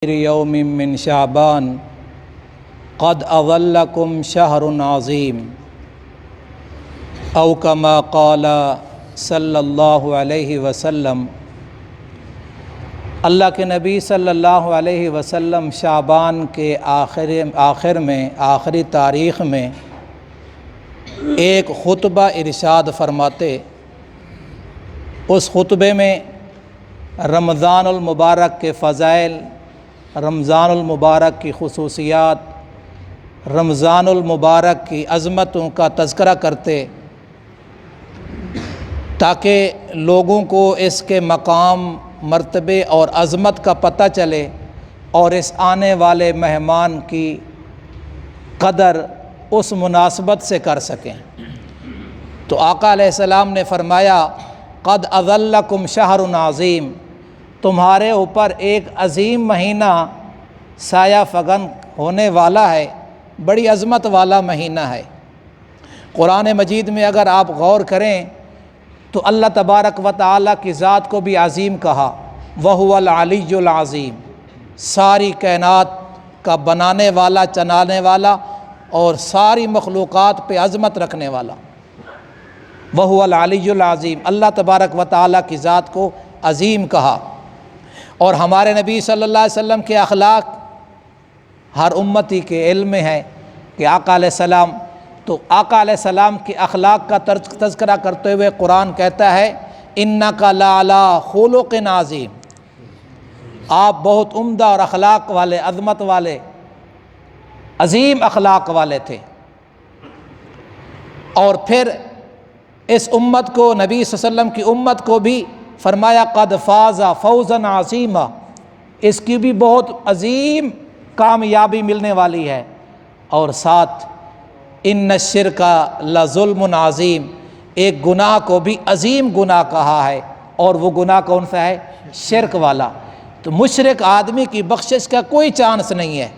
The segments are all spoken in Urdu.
یوم من شعبان قد اظلکم شہر عظیم او کما قال صلی اللہ علیہ وسلم۔ اللہ کے نبی صلی اللہ علیہ وسلم شعبان کے آخری تاریخ میں ایک خطبہ ارشاد فرماتے۔ اس خطبے میں رمضان المبارک کے فضائل، رمضان المبارک کی خصوصیات، رمضان المبارک کی عظمتوں کا تذکرہ کرتے تاکہ لوگوں کو اس کے مقام، مرتبے اور عظمت کا پتہ چلے اور اس آنے والے مہمان کی قدر اس مناسبت سے کر سکیں۔ تو آقا علیہ السلام نے فرمایا قد اظلکم شہر عظیم، تمہارے اوپر ایک عظیم مہینہ سایہ فگن ہونے والا ہے، بڑی عظمت والا مہینہ ہے۔ قرآن مجید میں اگر آپ غور کریں تو اللہ تبارک و تعالیٰ کی ذات کو بھی عظیم کہا، وَهُوَ الْعَلِيُّ الْعَظِيمُ، ساری کائنات کا بنانے والا، چلانے والا اور ساری مخلوقات پہ عظمت رکھنے والا، وَهُوَ الْعَلِيُّ الْعَظِيمُ، اللہ تبارک و تعالیٰ کی ذات کو عظیم کہا۔ اور ہمارے نبی صلی اللہ علیہ وسلم کے اخلاق ہر امتی کے علم میں ہے کہ آقا علیہ السلام، تو آقا علیہ السلام کے اخلاق کا تذکرہ کرتے ہوئے قرآن کہتا ہے اِنَّكَ لَعَلَىٰ خُلُقٍ عَظِيمٍ، آپ بہت عمدہ اور اخلاق والے، عظمت والے، عظیم اخلاق والے تھے۔ اور پھر اس امت کو، نبی صلی اللہ علیہ وسلم کی امت کو بھی فرمایا قد فاز فوزا عظیما، اس کی بھی بہت عظیم کامیابی ملنے والی ہے۔ اور ساتھ ان الشرک لظلم عظیم، ایک گناہ کو بھی عظیم گناہ کہا ہے، اور وہ گناہ کون سا ہے؟ شرک والا۔ تو مشرک آدمی کی بخشش کا کوئی چانس نہیں ہے،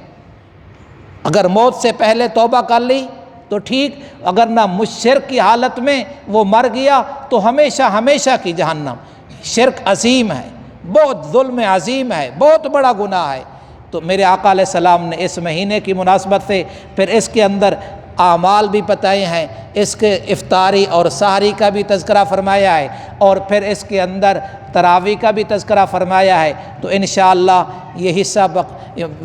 اگر موت سے پہلے توبہ کر لی تو ٹھیک، اگر نہ مشرک کی حالت میں وہ مر گیا تو ہمیشہ ہمیشہ کی جہنم۔ شرک عظیم ہے، بہت ظلم عظیم ہے، بہت بڑا گناہ ہے۔ تو میرے آقا علیہ السلام نے اس مہینے کی مناسبت سے پھر اس کے اندر اعمال بھی بتائے ہیں، اس کے افطاری اور سحری کا بھی تذکرہ فرمایا ہے، اور پھر اس کے اندر تراویح کا بھی تذکرہ فرمایا ہے۔ تو انشاءاللہ یہ حصہ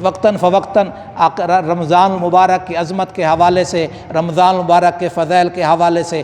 وقتاً فوقتاً رمضان المبارک کی عظمت کے حوالے سے، رمضان المبارک کے فضائل کے حوالے سے